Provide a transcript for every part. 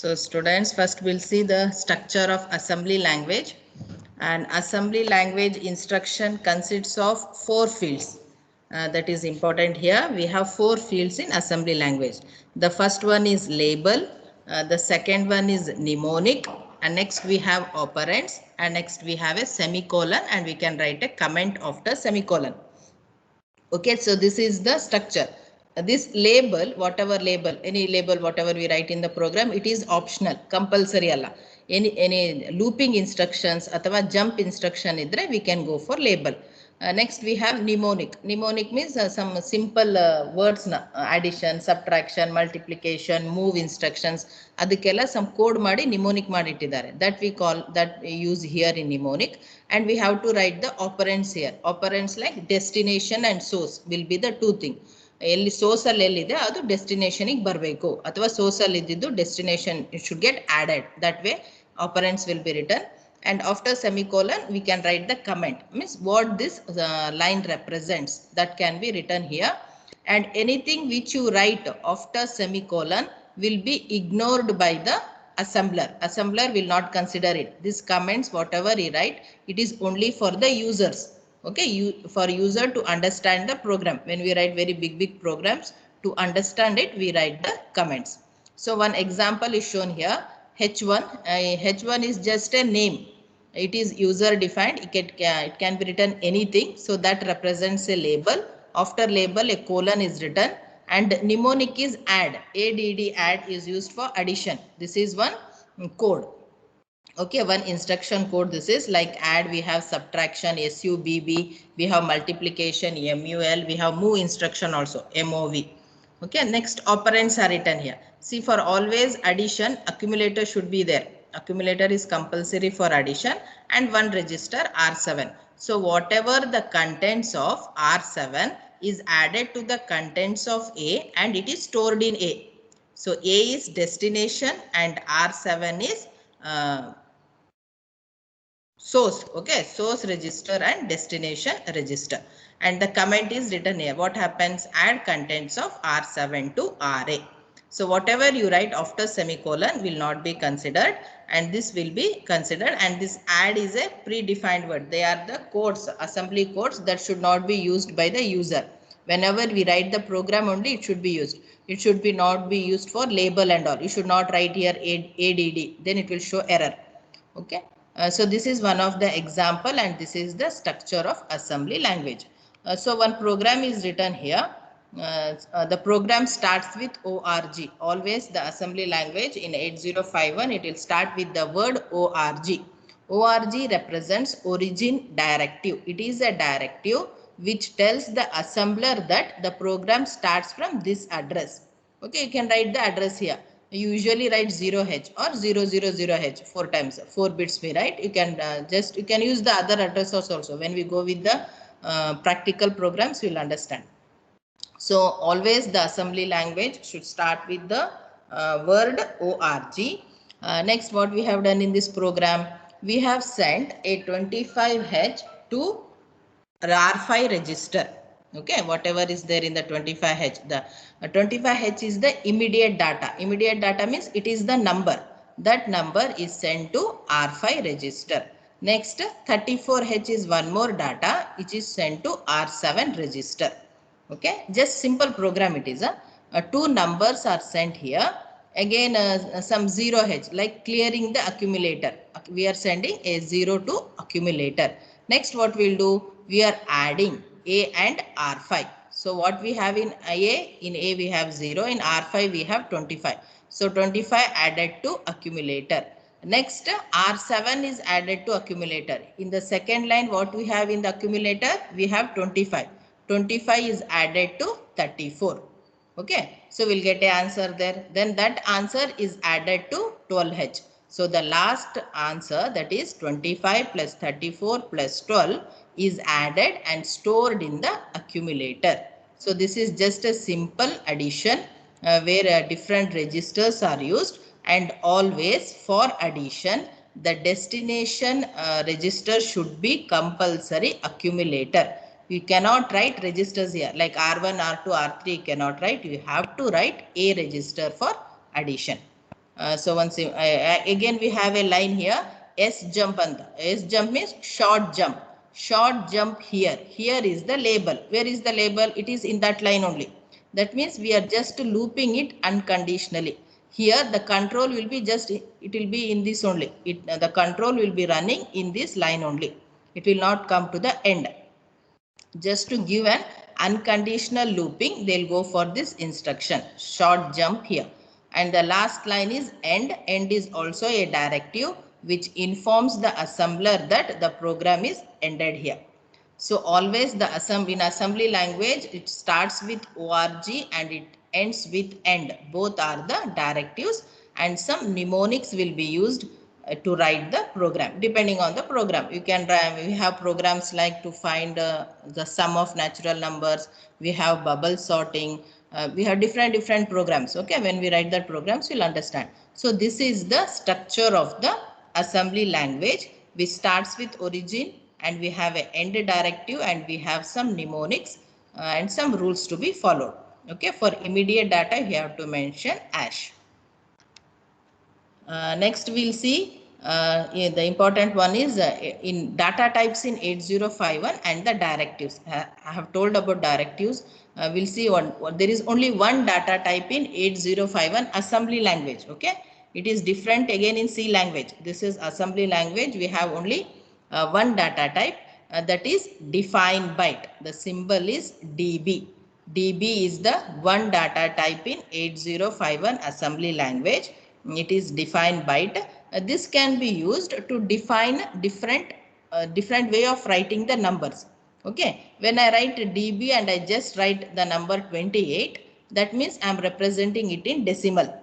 So students, first we'll see the structure of assembly language. And assembly language instruction consists of 4 fields. That is important here. We have 4 fields in assembly language. The first one is label, the second one is mnemonic, and next we have operands, and next we have a semicolon, and we can write a comment after semicolon. Okay, so this is the structure. This label, whatever label, any label, whatever we write in the program, it is optional, compulsory alla. Any looping instructions athava jump instruction idre we can go for label. Next we have mnemonic. Mnemonic means some simple words na, addition, subtraction, multiplication, move instructions. ಅದಕ್ಕೆಲ್ಲ some code ಮಾಡಿ mnemonic ಮಾಡಿಟ್ಟಿದ್ದಾರೆ. That we call, that we use here in mnemonic. And we have to write the operands here. Operands like destination and source will be the two thing. ಎಲ್ಲಿ source ಅಲ್ಲಿ ಎಲ್ಲಿದೆ ಅದು destination ಗೆ ಬರಬೇಕು, ಅಥವಾ source ಅಲ್ಲಿ ಇದ್ದಿದ್ದು destination it should get added. That way operands will be written. And after semicolon we can write the comment, means what this line represents, that can be written here. And anything which you write after semicolon will be ignored by the assembler. Assembler will not consider it. This comments, whatever he write, it is only for the users. Okay, for user to understand the program. When we write very big programs, to understand it we write the comments. So one example is shown here. H1. H1 is just a name. It is user defined. It can be written anything. So that represents a label. After label a colon is written. And mnemonic is add. ADD, add is used for addition. This is one code. Okay, one instruction code. This is like add, we have subtraction, SUBB, we have multiplication, MUL, we have move instruction also, MOV. Okay, next operands are written here. See, for always addition, accumulator should be there. Accumulator is compulsory for addition, and one register R7. So whatever the contents of R7 is added to the contents of A, and it is stored in A. So A is destination and R7 is source. Okay, source register and destination register. And the comment is written here. What happens? Add contents of R7 to RA. So whatever you write after semicolon will not be considered, and this will be considered. And this add is a predefined word. They are the codes, assembly codes, that should not be used by the user. Whenever we write the program only it should be used. It should be not be used for label and all. You should not write here ADD, then it will show error. Okay. So this is one of the example, and this is the structure of assembly language. So one program is written here. The program starts with ORG. Always the assembly language in 8051 it will start with the word ORG. ORG represents origin directive. It is a directive which tells the assembler that the program starts from this address. Okay, you can write the address here. You usually write 0H or 000H 4 times, 4 bits we write. You can you can use the other addresses also. When we go with the practical programs, you will understand. So always the assembly language should start with the word ORG. Next, what we have done in this program, we have sent a 25H to R5 register. Okay, whatever is there in the 25H. The 25H is the immediate data. Immediate data means it is the number. That number is sent to R5 register. Next, 34H is one more data which is sent to R7 register. Okay, just simple program it is. Two numbers are sent here. Again some 0H, like clearing the accumulator. We are sending a 0 to accumulator. Next, what we'll do, we are adding A and R5. So what we have in A we have 0, in R5 we have 25. So 25 added to accumulator. Next, R7 is added to accumulator. In the second line, what we have in the accumulator, we have 25. 25 is added to 34. Okay, so we'll get an answer there. Then that answer is added to 12H. So the last answer, that is 25 plus 34 plus 12 is added and stored in the accumulator. So this is just a simple addition where different registers are used, and always for addition the destination register should be compulsory accumulator. You cannot write registers here like R1, R2, R3 cannot write. You have to write A register for addition. So once again we have a line here, S jump anta. S jump means short jump. Short jump here. Here is the label. Where is the label? It is in that line only. That means we are just looping it unconditionally. Here the control will be just, it will be in this only. The control will be running in this line only. It will not come to the end. Just to give an unconditional looping, they'll go for this instruction, short jump here. And the last line is end. End is also a directive which informs the assembler that the program is ended here. So always the in assembly language, it starts with org and it ends with end. Both are the directives, and some mnemonics will be used to write the program depending on the program. You can we have programs like to find the sum of natural numbers. We have bubble sorting. We have different programs. Okay, when we write that programs, you'll understand. So this is the structure of the assembly language, which starts with origin, and we have an end directive, and we have some mnemonics and some rules to be followed. Okay, for immediate data you have to mention ash. Next we'll see the important one is in data types in 8051 and the directives. I have told about directives. We'll see there is only one data type in 8051 assembly language. Okay, it is different again in C language. This is assembly language. We have only one data type, that is defined byte. The symbol is DB. DB is the one data type in 8051 assembly language. It is defined byte. This can be used to define different way of writing the numbers. Okay, when I write DB and I just write the number 28, that means I am representing it in decimal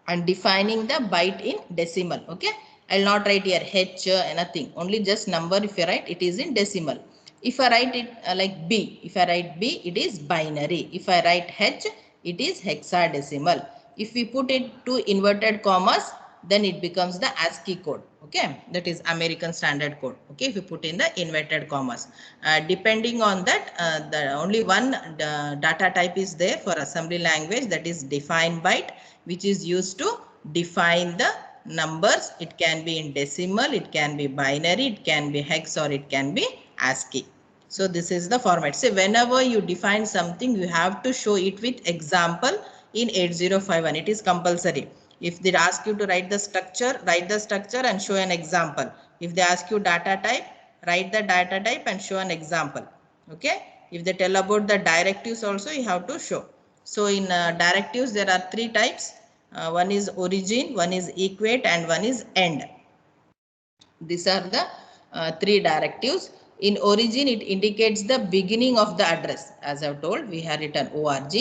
and defining the byte in decimal. Okay, I'll not write here H anything, only just number. If you write, it is in decimal. If I write it like B, if I write B, it is binary. If I write H, it is hexadecimal. If we put it to inverted commas, then it becomes the ASCII code. Okay, that is American Standard Code. Okay, if you put in the inverted commas, depending on that, the only one data type is there for assembly language, that is defined byte, which is used to define the numbers. It can be in decimal, it can be binary, it can be hex, or it can be ASCII. So this is the format. So whenever you define something, you have to show it with example in 8051. It is compulsory. If they ask you to write the structure and show an example. If they ask you data type, write the data type and show an example. Okay. If they tell about the directives also, you have to show. So in directives, there are three types. One is origin, one is equate, and one is end. These are the three directives. In origin, it indicates the beginning of the address. As I have told, we have written org,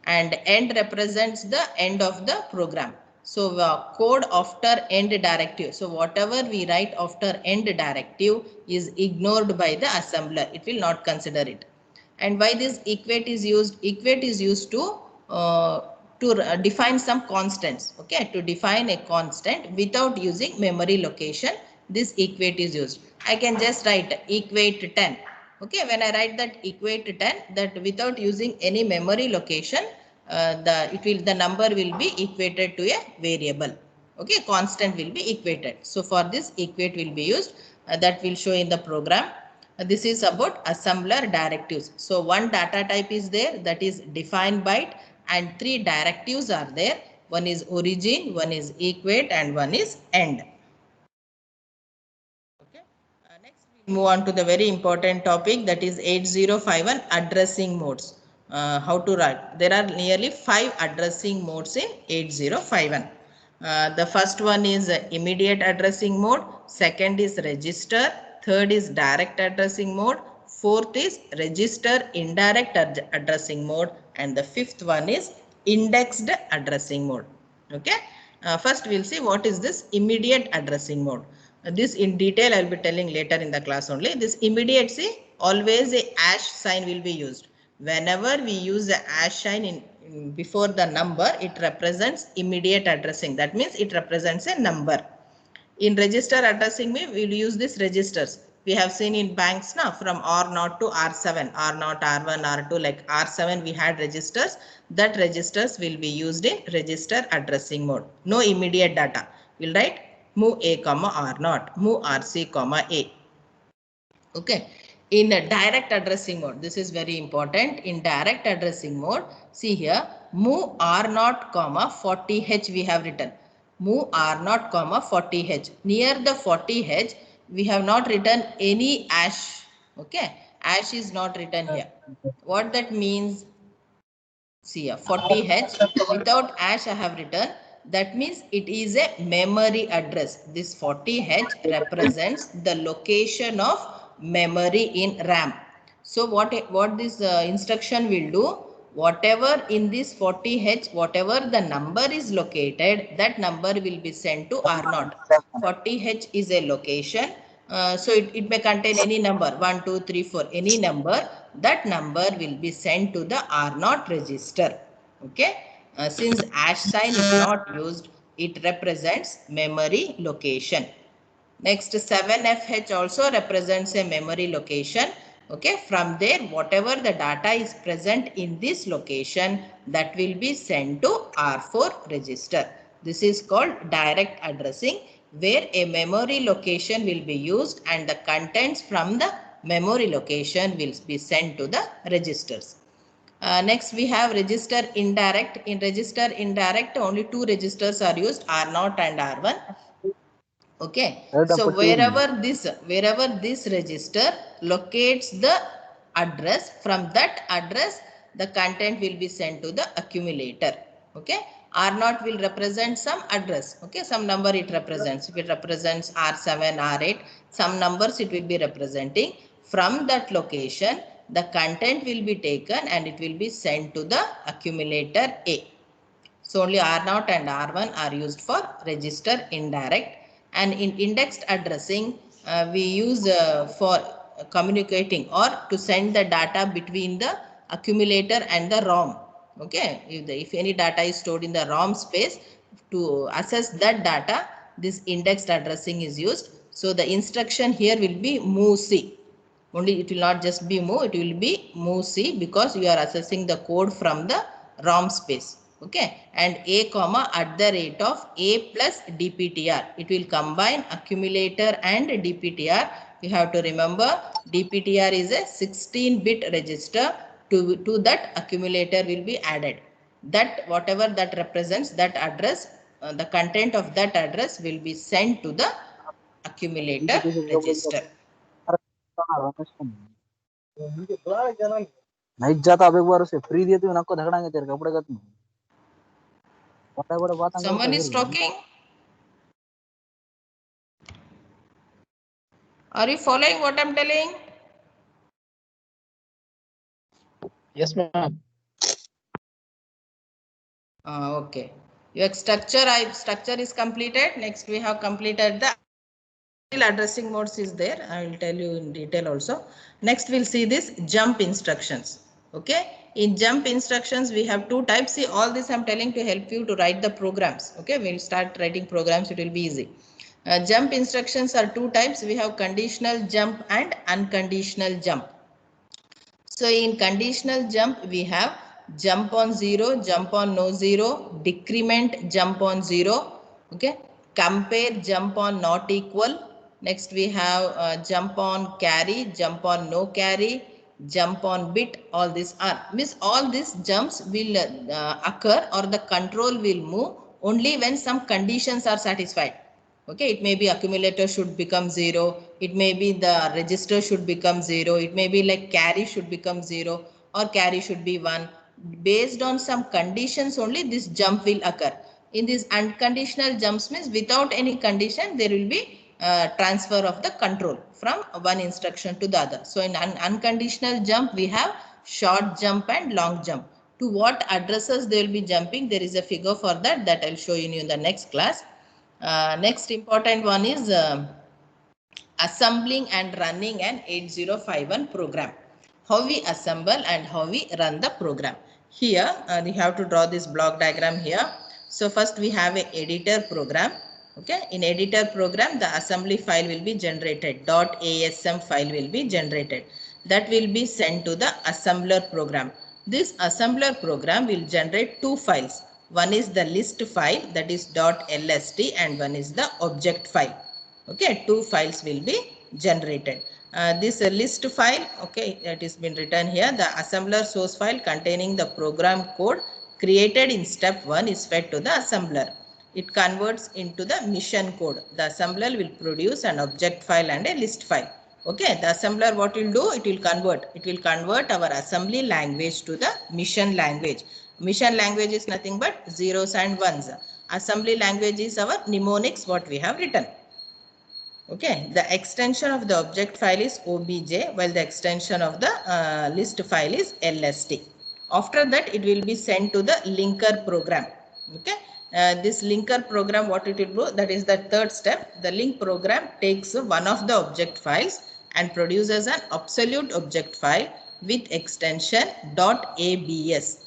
and end represents the end of the program. So code after end directive. So whatever we write after end directive is ignored by the assembler. It will not consider it. And why this equate is used? Equate is used to define some constants. Okay, to define a constant without using memory location, this equate is used. I can just write equate 10. Okay, when I write that equate 10, that without using any memory location, the number will be equated to a variable. Okay, constant will be equated. So for this, equate will be used. That will show in the program. This is about assembler directives. So one data type is there, that is defined byte, and three directives are there. One is origin, one is equate, and one is end. Okay. Next we move on to the very important topic, that is 8051 addressing modes. How to write? There are nearly 5 addressing modes in 8051. The first one is immediate addressing mode, second is register, third is direct addressing mode, fourth is register indirect addressing mode, and the fifth one is indexed addressing mode. Okay. First we'll see what is this immediate addressing mode. This in detail I'll be telling later in the class only. This immediate, see, always a hash sign will be used. Whenever we use a hash sign in before the number, it represents immediate addressing. That means it represents a number. In register addressing, we will use this registers. We have seen in banks now from R0 to R7, R0, R1, R2, like R7 we had registers. That registers will be used in register addressing mode. No immediate data. We'll write move A comma R0, move RC comma A. Okay. In a direct addressing mode, this is very important. In direct addressing mode, see here, move R0 comma 40H we have written. Move R0 comma 40H. Near the 40H, we have not written any hash. Okay. Hash is not written here. What that means? See here, 40H without hash I have written. That means it is a memory address. This 40H represents the location of memory in RAM. So what this instruction will do, whatever in this 40H, whatever the number is located, that number will be sent to R0. 40H is a location. So it may contain any number, 1, 2, 3, 4, any number. That number will be sent to the R0 register. Okay. Since hash sign is not used, it represents memory location. Next, 7FH also represents a memory location. Okay, from there, whatever the data is present in this location, that will be sent to R4 register. This is called direct addressing, where a memory location will be used and the contents from the memory location will be sent to the registers. Next, we have register indirect. In register indirect, only two registers are used, R0 and R1. Okay, so wherever this register locates the address, from that address the content will be sent to the accumulator. Okay, R0 will represent some address. Okay, some number it represents. If it represents R7, R8, some numbers it will be representing. From that location, the content will be taken and it will be sent to the accumulator A. So only R0 and R1 are used for register indirect. And in indexed addressing, we use for communicating or to send the data between the accumulator and the ROM. Okay, if any data is stored in the ROM space, to access that data, this indexed addressing is used. So the instruction here will be move C. Only it will not just be move, it will be move C, because you are accessing the code from the ROM space. Okay, and A comma at the rate of A plus DPTR. It will combine accumulator and DPTR. You have to remember DPTR is a 16-bit register. To that accumulator will be added. That whatever that represents, that address, the content of that address will be sent to the accumulator register. नहीं जाता अब एक बार उसे free दिए तो नको झगड़ाएंगे तेरे कपड़े का तुम बड़ा बात Someone is talking. Are you following what I'm telling? Yes, ma'am. Okay. Your structure is completed. Next, we have completed the addressing modes is there. I will tell you in detail also. Next, we'll see this jump instructions. Okay. In jump instructions, we have two types. See, all this I'm telling to help you to write the programs. Okay. We'll start writing programs. It will be easy. Jump instructions are two types. We have conditional jump and unconditional jump. So in conditional jump, we have jump on 0, jump on no 0, decrement jump on 0, okay, compare jump on not equal. Next we have jump on carry, jump on no carry, jump on bit. All these are, means all these jumps will occur, or the control will move only when some conditions are satisfied. Okay, it may be accumulator should become 0, it may be the register should become 0, it may be like carry should become 0 or carry should be 1. Based on some conditions only this jump will occur. In these unconditional jumps means without any condition there will be transfer of the control from one instruction to the other. So in unconditional jump we have short jump and long jump. To what addresses they will be jumping, there is a figure for that I'll show you in the next class. Next important one is assembling and running an 8051 program. How we assemble and how we run the program. Here we have to draw this block diagram here. So first we have a editor program. Okay, in editor program, the assembly file will be generated. .asm file will be generated. That will be sent to the assembler program. This assembler program will generate two files. One is the list file, that is .lst, and one is the object file. Okay, two files will be generated. This list file, okay, it has been written here. The assembler source file containing the program code created in step 1 is fed to the assembler. It converts into the mission code. The assembler will produce an object file and a list file. Okay, the assembler what will do? It will convert our assembly language to the mission language. Mission language is nothing but zeros and ones. Assembly language is our mnemonics what we have written. Okay, the extension of the object file is obj, while the extension of the list file is lst. After that, it will be sent to the linker program. Okay, this linker program, what it will do, that is the third step. The link program takes one of the object files and produces an absolute object file with extension .abs.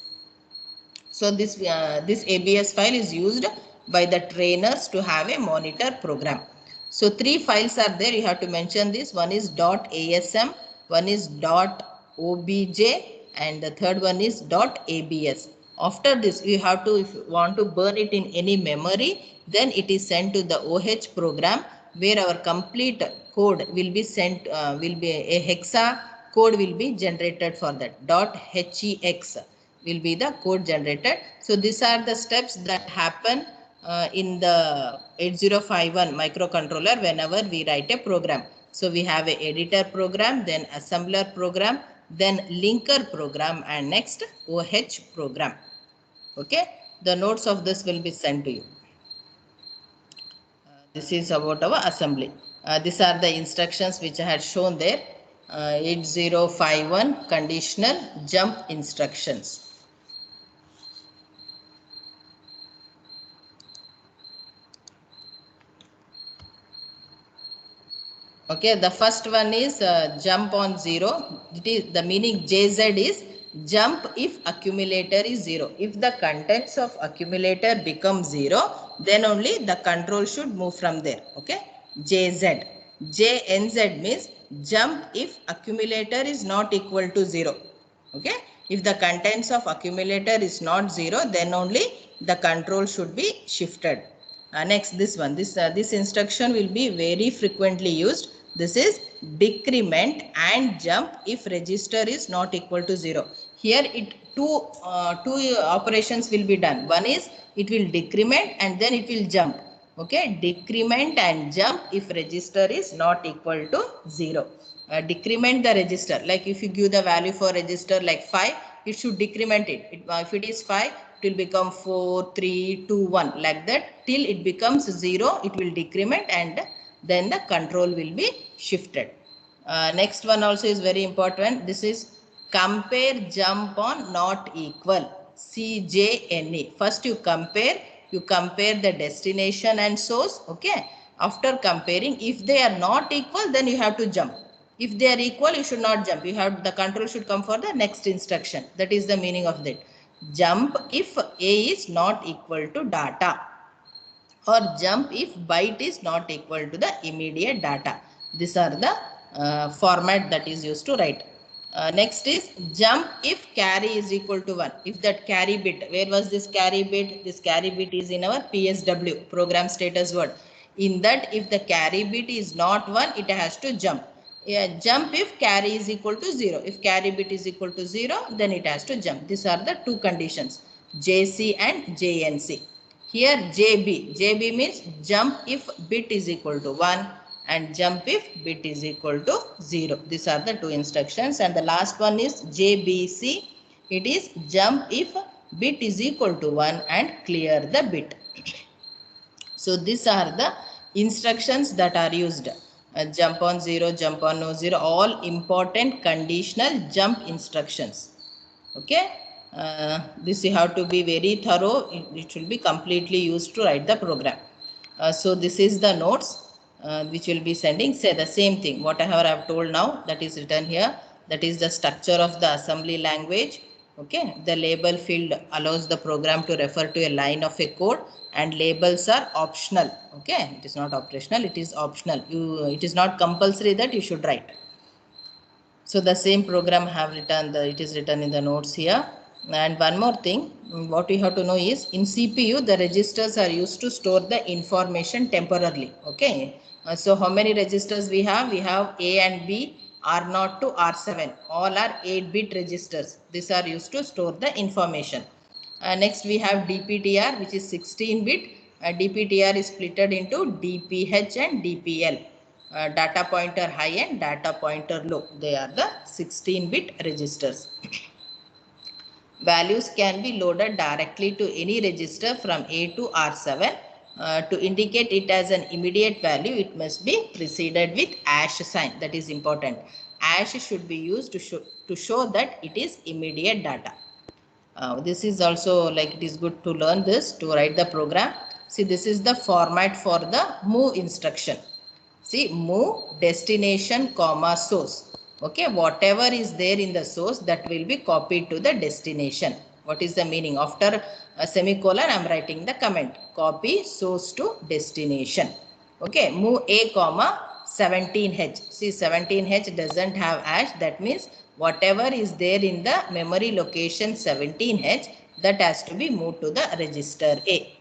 So this ABS file is used by the trainers to have a monitor program. So three files are there. You have to mention this. One is .asm, one is .obj, and the third one is .abs. After this, you have to, if you want to burn it in any memory, then it is sent to the OH program, where our complete code will be sent, will be a hexa code will be generated for that. .hex will be the code generated. So these are the steps that happen in the 8051 microcontroller whenever we write a program. So we have a editor program, then assembler program, then linker program, and next OH program. Okay, the notes of this will be sent to you. This is about our assembly. These are the instructions which I had shown there. 8051 conditional jump instructions. Okay, the first one is jump on 0. It is the meaning JZ is jump if accumulator is 0. If the contents of accumulator become 0, then only the control should move from there. Okay, JZ. JNZ means jump if accumulator is not equal to 0. Okay, if the contents of accumulator is not 0, then only the control should be shifted. Next, this one, this instruction will be very frequently used. This is decrement and jump if register is not equal to 0. Here two operations will be done. One is it will decrement and then it will jump. Okay, decrement and jump if register is not equal to 0. Decrement the register, like if you give the value for register like 5, it should decrement it. If it is 5, it will become 4, 3, 2, 1, like that till it becomes 0. It will decrement and then the control will be shifted. Next one also is very important. This is compare jump on not equal, CJNE. First you compare the destination and source. Okay, after comparing, if they are not equal, then you have to jump. If they are equal, you should not jump. The control should come for the next instruction. That is the meaning of that. Jump if A is not equal to data, or jump if byte is not equal to the immediate data. These are the format that is used to write. Next is jump if carry is equal to 1. If that carry bit, where was this carry bit? This carry bit is in our PSW, program status word. In that, if the carry bit is not 1, it has to jump. Jump if carry is equal to 0. If carry bit is equal to 0, then it has to jump. These are the two conditions, JC and JNC. Here JB means jump if bit is equal to 1 and jump if bit is equal to 0. These are the two instructions. And the last one is JBC. It is jump if bit is equal to 1 and clear the bit. So these are the instructions that are used. Jump on 0, jump on no 0, all important conditional jump instructions. Okay, this you have to be very thorough. It should be completely used to write the program. So this is the notes which will be sending. Say the same thing, whatever I have told now, that is written here. That is the structure of the assembly language. Okay, the label field allows the program to refer to a line of a code, and labels are optional. Okay, it is not operational, it is optional. It is not compulsory that you should write. So the same program have written, it is written in the notes here. And one more thing, what we have to know is in CPU, the registers are used to store the information temporarily. Okay. So how many registers we have? We have A and B, R0 to R7. All are 8-bit registers. These are used to store the information. Next we have DPTR, which is 16-bit. DPTR is splitted into DPH and DPL. Data pointer high and data pointer low. They are the 16-bit registers. Values can be loaded directly to any register from A to R7. To indicate it as an immediate value, it must be preceded with hash sign. That is important. Hash should be used to show that it is immediate data. This is also like it is good to learn this to write the program. See, this is the format for the move instruction. See, move destination comma source. Okay, whatever is there in the source that will be copied to the destination. What is the meaning? After a semicolon, I am writing the comment. Copy source to destination. Okay, move A comma 17H. See, 17H doesn't have hash. That means whatever is there in the memory location 17H, that has to be moved to the register A.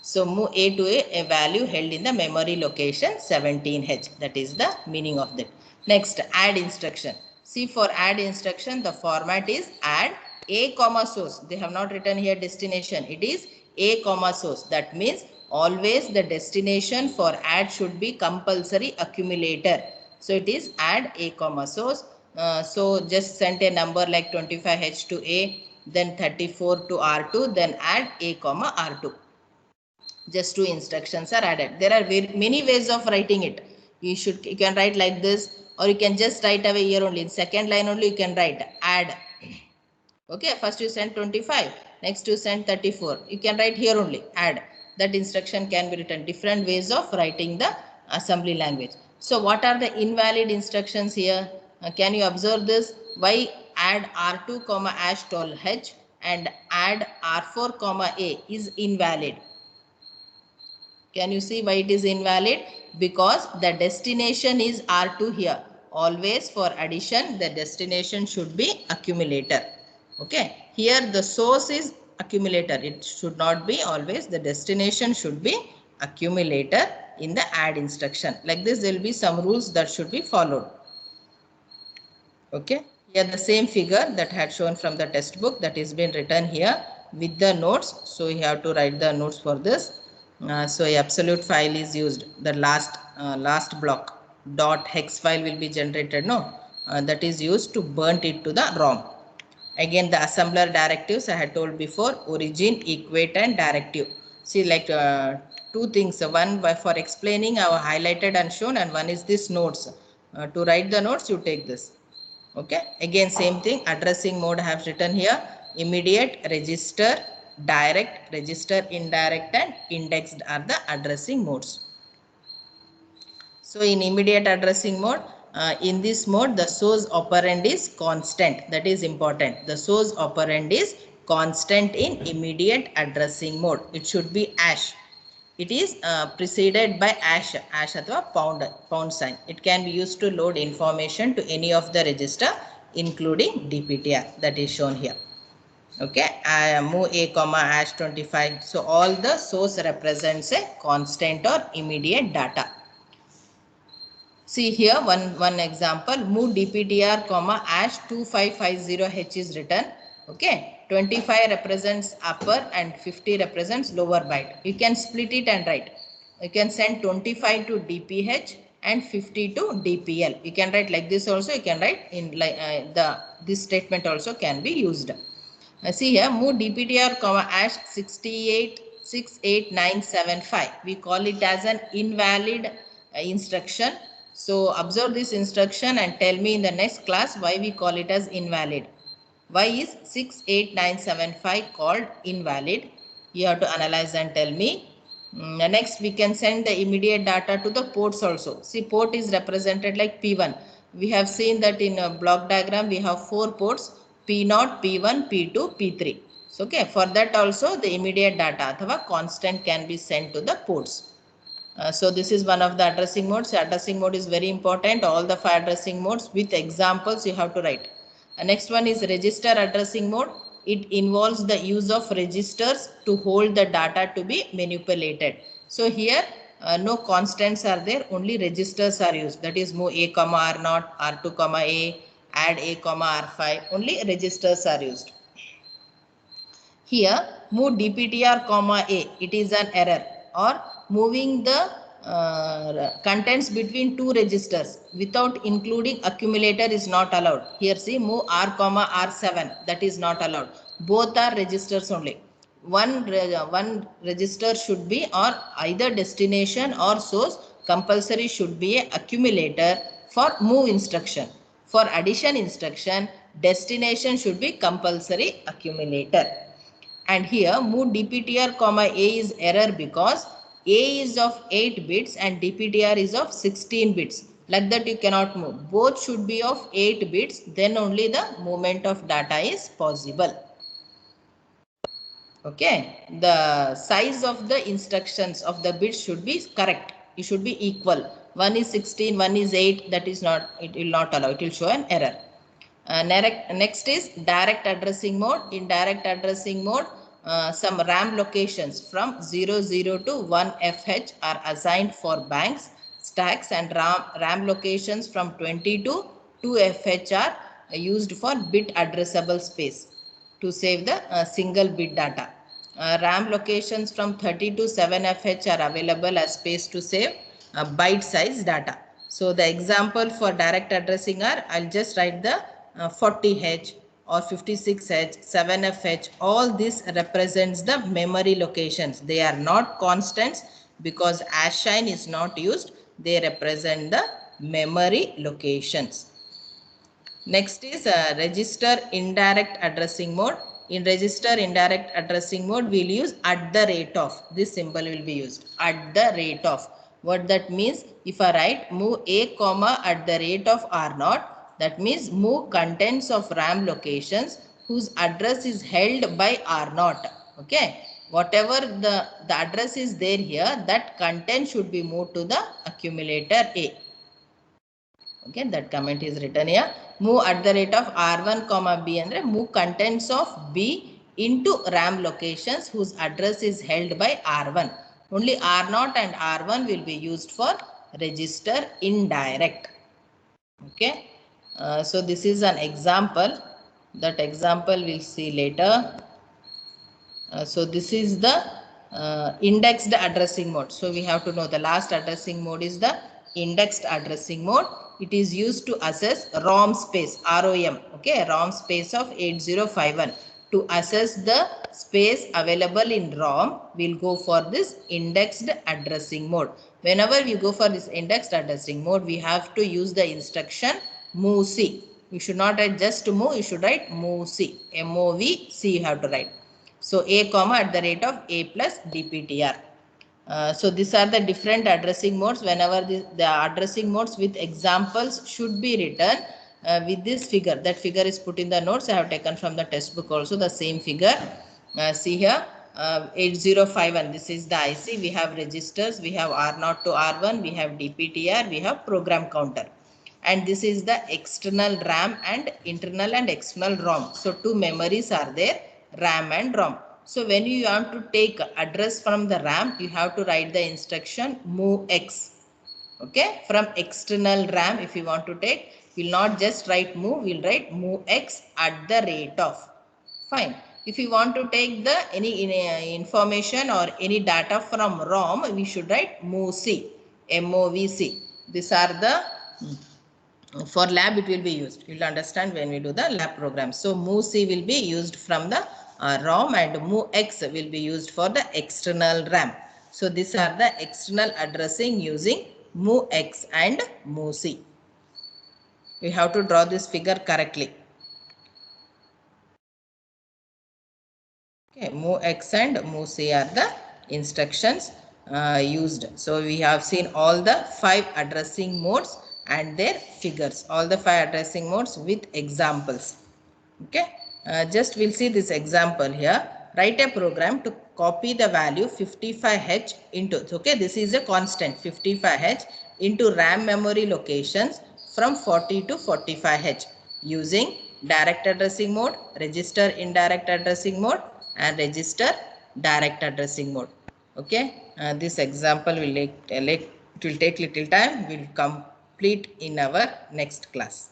So move A to a value held in the memory location 17H. That is the meaning of that. Next, add instruction. See, for add instruction, the format is add A comma source. They have not written here destination. It is A comma source. That means always the destination for add should be compulsory accumulator. So it is add A comma source. So just send a number like 25H to A, then 34 to R2, then add A comma R2. Just two instructions are added. There are many ways of writing it. You can write like this, or you can just write away here only. In second line only you can write add. Okay, first you send 25, next you send 34. You can write here only add. That instruction can be written. Different ways of writing the assembly language. So what are the invalid instructions here? Can you observe this? Why add R2 comma hash 12H and add R4 comma A is invalid? Can you see why it is invalid? Because the destination is R2 here. Always for addition, the destination should be accumulator. Okay. Here the source is accumulator. It should not be always. The destination should be accumulator in the add instruction. Like this, there will be some rules that should be followed. Okay. Here the same figure that had shown from the textbook that is been written here with the notes. So you have to write the notes for this. So a absolute file is used. The last block .hex file will be generated. That is used to burn it to the ROM. Again, the assembler directives I had told before: origin, equate, and directive. See, like two things. One for explaining, I have highlighted and shown, and one is this notes. To write the notes, you take this. Okay. Again, same thing. Addressing mode I have written here: immediate, register, direct, register, indirect, and indexed are the addressing modes. So in immediate addressing mode, in this mode, the source operand is constant. That is important. The source operand is constant in immediate addressing mode. It should be hash. It is preceded by hash athwa pound sign. It can be used to load information to any of the register, including DPTR, that is shown here. Okay, move A comma hash 25. So all the source represents a constant or immediate data. See here one example: move DPTR comma hash 2550H is written. Okay, 25 represents upper and 50 represents lower byte. You can split it and write. You can send 25 to DPH and 50 to DPL. You can write like this also. You can write in like this statement also can be used. See here, move DPTR comma hash 6868975. We call it as an invalid instruction. So observe this instruction and tell me in the next class why we call it as invalid. Why is 68975 called invalid? You have to analyze and tell me. Next, we can send the immediate data to the ports also. See, port is represented like P1. We have seen that in a block diagram we have 4 ports. P0, P1, P2, P3. So, okay, for that also the immediate data athava constant can be sent to the ports. So this is one of the addressing modes. Addressing mode is very important. All the 5 addressing modes with examples you have to write. Next one is register addressing mode. It involves the use of registers to hold the data to be manipulated. So here no constants are there, only registers are used. That is move A, R0, R2, A, add A, R5. Only registers are used. Here move DPTR comma A, it is an error, or moving the contents between two registers without including accumulator is not allowed. Here see move R comma R7, that is not allowed. Both are registers only. One register should be or either destination or source, compulsory should be a accumulator for move instruction. For addition instruction, destination should be compulsory accumulator. And here move DPTR comma A is error because A is of 8 bits and DPTR is of 16 bits. Like that you cannot move. Both should be of 8 bits, then only the movement of data is possible. Okay, the size of the instructions of the bits should be correct. It should be equal. One is 16, one is 8. That is not, it will not allow. It will show an error. Next is direct addressing mode. In direct addressing mode, some RAM locations from 00 to 1 FH are assigned for banks, stacks, and RAM locations from 20 to 2 FH are used for bit addressable space to save the single bit data. RAM locations from 30 to 7 FH are available as space to save byte size data. So the example for direct addressing are, I'll just write the 40H or 56H, 7FH, all this represents the memory locations. They are not constants because ASHINE is not used. They represent the memory locations. Next is register indirect addressing mode. In register indirect addressing mode, we'll use at the rate of. This symbol will be used. At the rate of. What that means? If I write move A comma at the rate of R0, that means move contents of RAM locations whose address is held by R0. Okay. Whatever the address is there here, that content should be moved to the accumulator A. Okay, that comment is written here. Move at the rate of R1 comma B and move contents of B into RAM locations whose address is held by R1. Only R0 and R1 will be used for register indirect. Okay, so this is an example. That example we'll see later. So this is the indexed addressing mode. So we have to know the last addressing mode is the indexed addressing mode. It is used to assess ROM space, ROM, okay, ROM space of 8051. To assess the space available in ROM, we'll go for this indexed addressing mode. Whenever we go for this indexed addressing mode, we have to use the instruction MOVC. You should not write just move, you should write MOVC, MOVC you have to write. So A comma at the rate of A plus DPTR. So these are the different addressing modes. Whenever the addressing modes with examples should be written with this figure. That figure is put in the notes. I have taken from the textbook also the same figure. See here 8051. This is the IC. We have registers. We have R0 to R1. We have DPTR. We have program counter. And this is the external RAM and internal and external ROM. So two memories are there, RAM and ROM. So when you want to take address from the RAM, you have to write the instruction MOVX. Okay, from external RAM, if you want to take, we'll not just write move, we'll write MOVX at the rate of. Fine. If you want to take the any information or any data from ROM, we should write MOVC, MOVC. These are the for lab it will be used. You will understand when we do the lab program. So MOVC will be used from the ROM and MOVX will be used for the external RAM. So these are the external addressing using MOVX and MOVC. We have to draw this figure correctly. Okay, MOVX and MOVC are the instructions used. So we have seen all the 5 addressing modes and their figures. All the 5 addressing modes with examples. Okay, just we'll see this example here. Write a program to copy the value 55H into, okay, this is a constant 55H into RAM memory locations from 40 to 45H using direct addressing mode, register indirect addressing mode, and register direct addressing mode. Okay, this example will it will take little time. We'll complete in our next class.